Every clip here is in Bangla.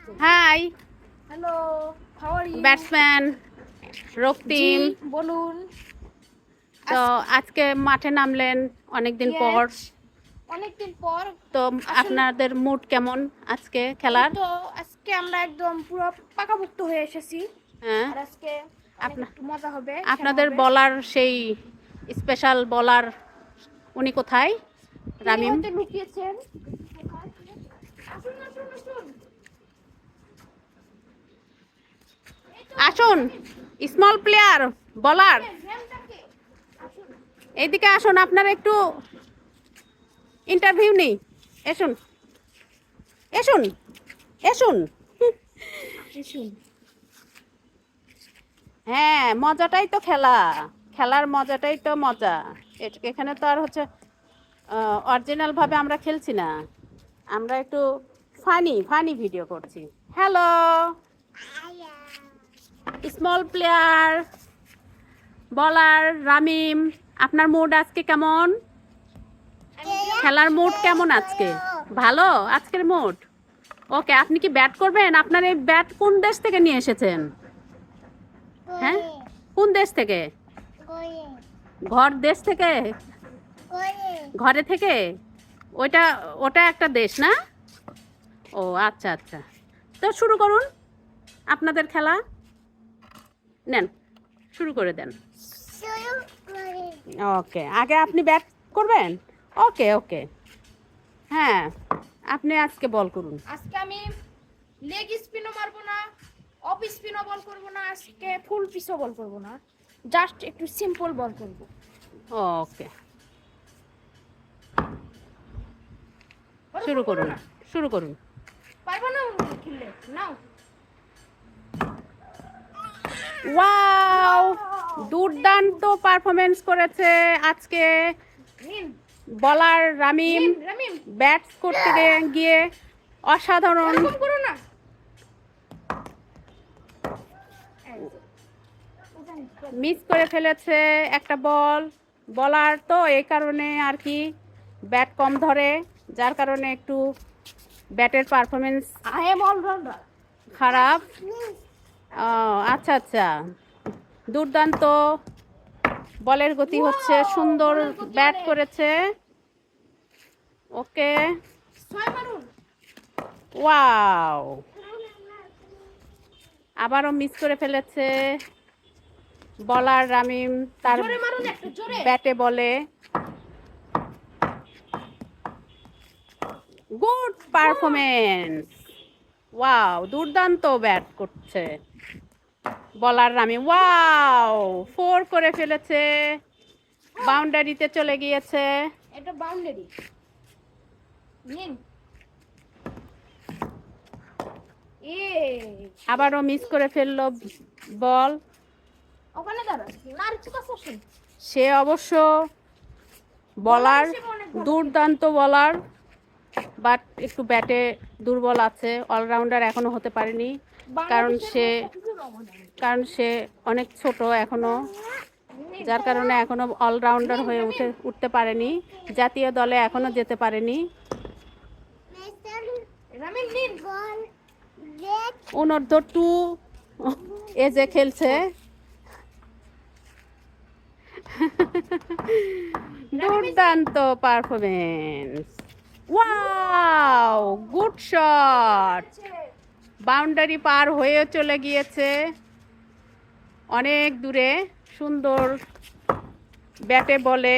High hello, how are you? Batsman Raktim. বলুন। তো আজকে মাঠে নামলেন অনেকদিন পর। Yes, অনেকদিন পর। তো আসলে আপনাদের মুড কেমন আজকে এই খেলার? তো আজকে আমরা একদম পুরো পাকাপোক্ত হয়ে এসেছি। হ্যাঁ, আর আজকে অনেক একটু মজা হবে, খেলা আপনাদের হবে। বলার সেই স্পেশাল বলার উনি কোথায়? তিনি রামিম। হয়তো লুকিয়েছেন। আসুন আসুন আসুন। আসুন, স্মল প্লেয়ার বলার গেমটাকে আসুন। এইদিকে আসুন, আপনারা একটু ইন্টারভিউ নেই। এসুন এসুন এসুন। আসুন। হ্যাঁ, মজাটাই তো খেলা, খেলার মজাটাই তো মজা। এখানে তো আর হচ্ছে অরিজিনাল ভাবে আমরা খেলছি না, আমরা একটু ফানি ফানি ভিডিও করছি। হ্যালো স্মল প্লেয়ার বলার রামিম, আপনার মুড আজকে কেমন? খেলার মুড কেমন আজকে? ভালো আজকের মুড? ওকে, আপনি কি ব্যাট করবেন? আপনার এই ব্যাট কোন দেশ থেকে নিয়ে এসেছেন? হ্যাঁ, কোন দেশ থেকে? ঘর দেশ থেকে? ঘরে থেকে? ওইটা ওটা একটা দেশ না? ও আচ্ছা আচ্ছা, তো শুরু করুন আপনাদের খেলা। নেন, শুরু করে দেন। ওকে, আগে আপনি ব্যাট করবেন? ওকে ওকে, হ্যাঁ, আপনি আজকে বল করুন। আজকে আমি লেগ স্পিনও মারবো না, অফ স্পিনও বল করবো না, আজকে ফুল পিসও বল করবো না, জাস্ট একটু সিম্পল বল করবো। ওকে, শুরু করুন শুরু করুন। পারবো না খেললে নাও। ওয়াও, দুর্দান্ত পারফরমেন্স করেছে আজকে নিন বলার রামিম। নিন রামিম, ব্যাটস করতে গিয়ে অসাধারণ এরকম করো না। মিস করে ফেলেছে একটা বল। বলার তো এই কারণে আর কি ব্যাট কম ধরে, যার কারণে একটু ব্যাটের পারফরমেন্স আই এম অলরাউন্ডার। খারাপ। ও আচ্ছা আচ্ছা, দুর্দান্ত বলের গতি হচ্ছে, সুন্দর বলের গতি ব্যাট অনেক। করেছে। ওকে, ছয় মারুন। ওয়াও, আবারও মিস করে ফেলেছে বলার রামিম তার জোরে মারুন একটু জোরে। ব্যাটে বলে। গুড পারফরমেন্স, ওয়াও, দুর্দান্ত ব্যাট করছে বলার রামিম। ওয়াও, 4 করে ফেলেছে, বাউন্ডারিতে চলে গিয়েছে। এটা বাউন্ডারি। নিন। এ আবারও মিস করে ফেললো বল। ওখানে দাঁড়ান, না আর একটু কাছে আসুন। সে অবশ্য বলার দুর্দান্ত বলার, বাট একটু ব্যাটে দুর্বল আছে, অলরাউন্ডার এখনো হতে পারেনি। কারণ সে অনেক ছোট এখনো, যার কারণে এখনো অলরাউন্ডার হয়ে উঠতে পারেনি, জাতীয় দলে এখনো যেতে পারেনি। রামিন নিন। অনূর্ধ্ব 2 এজে খেলছে। দুর্দান্ত performance, wow, good shot, boundary পার হয়ে চলে গিয়েছে অনেক দূরে। সুন্দর ব্যাটে বলে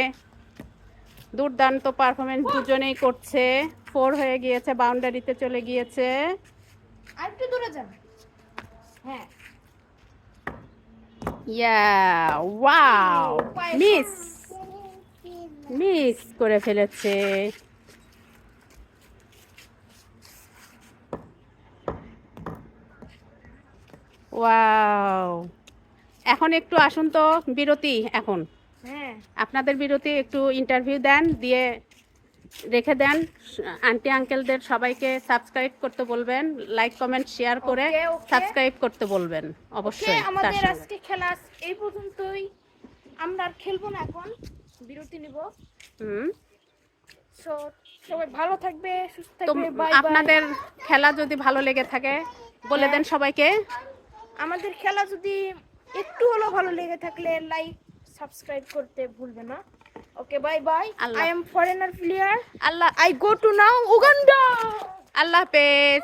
দুর্দান্ত পারফরমেন্স দুজনেই করছে। 4 হয়ে গিয়েছে, বাউন্ডারিতে চলে গিয়েছে। আর একটু দূরে যান। হ্যাঁ, ইয়া, ওয়াও, মিস মিস করে ফেলেছে। ওয়াও, এখন একটু আসুন তো, বিরতি এখন। হ্যাঁ, আপনাদের বিরতি, একটু ইন্টারভিউ দেন, দিয়ে রেখে দেন। আন্টি আঙ্কেলদের সবাইকে সাবস্ক্রাইব করতে বলবেন, লাইক কমেন্ট শেয়ার করে ওকে। সাবস্ক্রাইব করতে বলবেন অবশ্যই। তার আমাদের সঙ্গে আজকে খেলা এই পর্যন্তই। আমরা আর খেলবো না, এখন বিরতি নিব। হুম সো সবাই ভালো থাকবে, সুস্থ তো থাকবে। Bye bye. আপনাদের খেলা যদি ভালো লেগে থাকে বলে দেন সবাইকে। আমাদের খেলা যদি একটু হলেও ভালো লেগে থাকলে লাইক সাবস্ক্রাইব করতে ভুলবে না। Okay, bye bye. Allah. I am foreigner player. Allah I go to now Uganda. Allah হাফেজ।